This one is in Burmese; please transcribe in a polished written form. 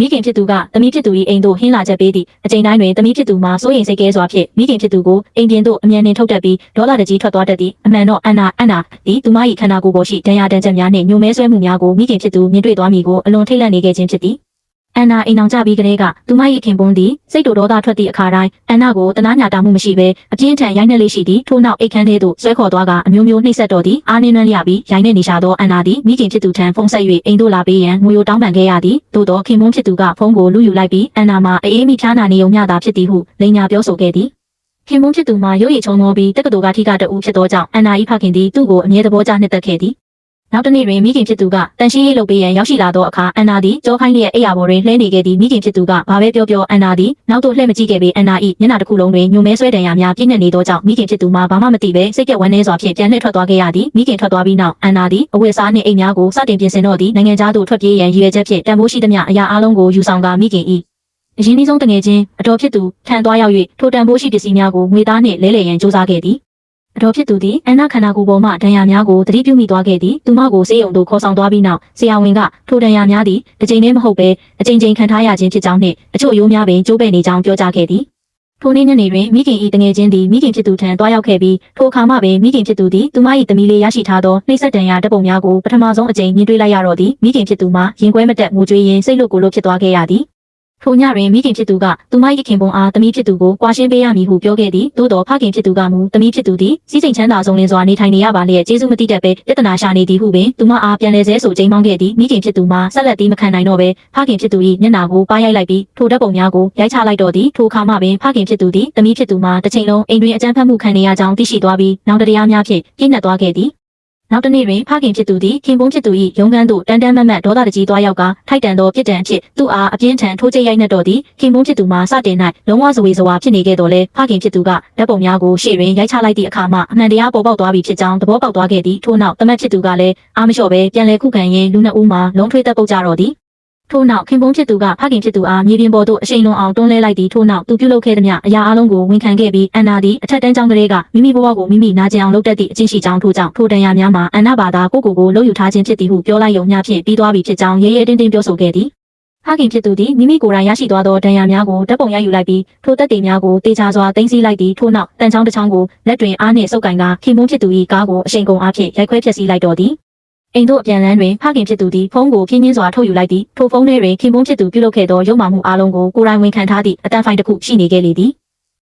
မိခင်ဖြစ်သူကသမီးဖြစ်သူ၏အိမ်သို့ဟင်းလာချက်ပေးသည့်အချိန်တိုင်းတွင်သမီးဖြစ်သူမှာစိုးရိမ်စိတ်ကဲစွာဖြင့်မိခင်ဖြစ်သူကိုအိမ်ပြင်သို့အမြန်နှင်ထုတ်တတ်ပြီးဒေါသတကြီးထွက်သွားတတ်သည်အမှန်တော့အန်နာသည်သူမ၏ခန္ဓာကိုယ်ပေါ်ရှိဒဏ်ရာဒဏ်ချက်များနှင့်ညှို့မဲဆွဲမှုများကိုမိခင်ဖြစ်သူမြင်တွေ့သွားမည်ကိုအလွန်ထိတ်လန့်နေခဲ့ခြင်းဖြစ်သည်အန်နာအိမ်အောင်ကြပြီးကလေးကသူမ၏ခင်ပွန်းသည်စိတ်တို့ဒေါသထွက်သည့်အခါတိုင်းအန်နာကိုတနာညာတာမှုမရှိဘဲအပြင်းထန်ရိုက်နှက်လေးရှိသည်ထို့နောက်အိတ်ခမ်းထဲသို့ဆွဲခေါ်သွားကအမျိုးမျိုးနှိပ်စက်တော်သည်အားနှင်းနှမ်းလျပြီးရိုက်နှက်နေရှာသောအန်နာသည်မိခင်ဖြစ်သူထံဖုန်းဆက်၍အိမ်သို့လာပေးရန်ငွေရိုတောင်းပန်ခဲ့ရသည်သို့သောခင်ပွန်းဖြစ်သူကဖုန်းကိုလူယူလိုက်ပြီးအန်နာမှာအေးမိဖျားနာနေုံမျှသာဖြစ်သည်ဟုလိန်ညာပြောဆိုခဲ့သည်ခင်ပွန်းဖြစ်သူမှာရုပ်ရည်ချုံသောပြီးတက္ကသိုလ်ကထိကတအူးဖြစ်သောကြောင့်အန်နာ၏ဖခင်သည်သူ့ကိုအမြဲသဘောကျနှစ်သက်ခဲ့သည်နောက်တစ်နေ့တွင်မိခင်ဖြစ်သူကတန်ရှင်းရေးလုပ်ပေးရန်ရောက်ရှိလာသောအခါအန်နာသည်ကြောခိုင်းလျက်အိယာပေါ်တွင်လှဲနေခဲ့သည်မိခင်ဖြစ်သူကဘာပဲပြောအန်နာသည်နောက်သို့လှည့်မကြည့်ခဲ့ပေအန်နာ၏မျက်နှာတစ်ခုလုံးတွင်ညှို့မဲဆွဲဒဏ်ရာများပြည့်နှက်နေသောကြောင့်မိခင်ဖြစ်သူမှာဘာမှမသိဘဲစိတ်ကဝမ်းနည်းစွာဖြင့်ပြန်လှည့်ထွက်သွားခဲ့ရသည်မိခင်ထွက်သွားပြီးနောက်အန်နာသည်အဝတ်အစားနှင့်အိတ်များကိုစတင်ပြင်ဆင်တော့သည်နိုင်ငံခြားသို့ထွက်ပြေးရန်ရည်ရွယ်ချက်ဖြင့်တန်ဖိုးရှိသမျှအရာအလုံးကိုယူဆောင်ကာမိခင်၏အရင်းနှီးဆုံးတငယ်ချင်းအတော်ဖြစ်သူထံသွားရောက်၍ထိုတန်ဖိုးရှိပစ္စည်းများကိုငွေသားနှင့်လဲလှယ်ရန်ကြိုးစားခဲ့သည်အတော်ဖြစ်သူသည်အန်နာခန္ဓာကိုယ်ပေါ်မှဒဏ်ရာများကိုသတိပြုမိသွားခဲ့သည်သူမကိုဆေးရုံသို့ခေါ်ဆောင်သွားပြီးနောက်ဆရာဝန်ကထိုဒဏ်ရာများသည်တစ်ကြိမ်တည်းမဟုတ်ဘဲအကြိမ်ကြိမ်ခံထားရခြင်းဖြစ်ကြောင်းနှင့်အချို့အယိုးများပင်ကျိုးပဲ့နေကြောင်းပြောကြားခဲ့သည်ထိုနေ့ညနေတွင်မိခင်၏တငယ်ချင်းသည်မိခင်ဖြစ်သူထံသွားရောက်ခဲ့ပြီးထိုအခါမှပင်မိခင်ဖြစ်သူသည်သူမ၏သမီးလေးရရှိထားသောနှိပ်စက်ဒဏ်ရာဓာတ်ပုံများကိုပထမဆုံးအကြိမ်မြင်တွေ့လိုက်ရတော့သည်မိခင်ဖြစ်သူမှာရင်ကွဲမတက်ငိုကြွေးရင်းစိတ်လွတ်ကိုယ်လွတ်ဖြစ်သွားခဲ့ရသည်ထိုညတွင်မိခင်ဖြစ်သူကသူမ၏ခင်ပွန်းအားသမီးဖြစ်သူကိုကွာရှင်းပေးရမည်ဟုပြောခဲ့သည်သို့တော်ဖခင်ဖြစ်သူကမူသမီးဖြစ်သူသည်စီးစိမ်ချမ်းသာဆုံးလင်းစွာနေထိုင်နေရပါလျက်ကျေးဇူးမတိတတ်ပဲပြဿနာရှာနေသည်ဟုပင်သူမအားပြန်လဲဆဲဆိုချိန်မောင်းခဲ့သည်မိခင်ဖြစ်သူမှာဆက်လက်သည်မခံနိုင်တော့ပဲဖခင်ဖြစ်သူ၏မျက်နှာကိုပါရိုက်လိုက်ပြီးထိုဓာတ်ပုံများကိုရိုက်ချလိုက်တော့သည်ထိုအခါမှပင်ဖခင်ဖြစ်သူသည်သမီးဖြစ်သူမှာတစ်ချိန်လုံးအိမ်တွင်အကြမ်းဖက်မှုခံနေရကြောင်းသိရှိသွားပြီးနောက်တရားများဖြင့်ပြည့်နှက်သွားခဲ့သည်နောက်တစ်နေ့တွင်ဖခင်ဖြစ်သူသည်ခင်ပွန်းဖြစ်သူ၏ရုံးခန်းသို့တန်တန်မတ်မတ်ဒေါသတကြီးသွားရောက်ကထိုက်တန်သောပြစ်ဒဏ်အဖြစ်သူ့အားအပြင်းထန်ထိုးကျိတ်ရိုက်နှက်တော်သည်ခင်ပွန်းဖြစ်သူမှာစတင်၌လုံးဝဇဝေဇဝါဖြစ်နေခဲ့တော်လဲဖခင်ဖြစ်သူကဓာတ်ပုံများကိုရှေ့တွင်ရိုက်ချလိုက်သည့်အခါမှအမှန်တရားပေါ်ပေါက်သွားပြီဖြစ်ကြောင်းသဘောပေါက်သွားခဲ့သည်ထို့နောက်သမက်ဖြစ်သူကလည်းအားမလျှော့ပဲပြန်လည်ခုခံရင်းလူနှစ်ဦးမှာလုံးထွေးသက်ပုတ်ကြတော့သည်ထို့နောက်ခင်ပွန်းဖြစ်သူကဖခင်ဖြစ်သူအားမြေပြင်ပေါ်သို့အရှိန်လွန်အောင်တွန်းလှဲလိုက်သည်ထို့နောက်သူပြုလုပ်ခဲ့သမျှအရာအလုံးကိုဝန်ခံခဲ့ပြီးအန်နာသည်အထက်တန်းကျောင်းကလေးကမိမိဘဝကိုမိမိနာကျင်အောင်လုပ်တတ်သည့်အချင်းရှိကြောင်းထို့ကြောင့်ထိုတန်ရာများမှာအန်နာဘာသာကိုလှုပ်ယူထားခြင်းဖြစ်သည်ဟုပြောလိုက်ရုံမျှဖြင့်ပြီးသွားပြီဖြစ်ကြောင်းရဲရဲတင်းတင်းပြောဆိုခဲ့သည်ဖခင်ဖြစ်သူသည်မိမိကိုယ်တိုင်ရရှိသွားသောဒဏ်ရာများကိုဓာတ်ပုံရိုက်ယူလိုက်ပြီးထိုသက်သေများကိုတေချာစွာသိမ်းဆည်းလိုက်သည်ထို့နောက်တန်ချောင်းတစ်ချောင်းကိုလက်တွင်အားနှင့်စုပ်ကင်ကခင်ပွန်းဖြစ်သူ၏ကားကိုအရှိန်ကုန်အားဖြင့်ရိုက်ခွဲဖျက်ဆီးလိုက်တော်သည်အိမ်သို့အပြန်လန်းတွင်ဖခင်ဖြစ်သူသည်ဖုန်းကိုဖြင်းချင်းစွာထုတ်ယူလိုက်သည်ထိုဖုန်းထဲတွင်ခင်ပွန်းဖြစ်သူပြုလုပ်ခဲ့သောရုပ်မာမှုအလုံးကိုကိုယ်တိုင်ဝန်ခံထားသည့်အတန်ဖိုင်တစ်ခုရှိနေခဲ့လေသည်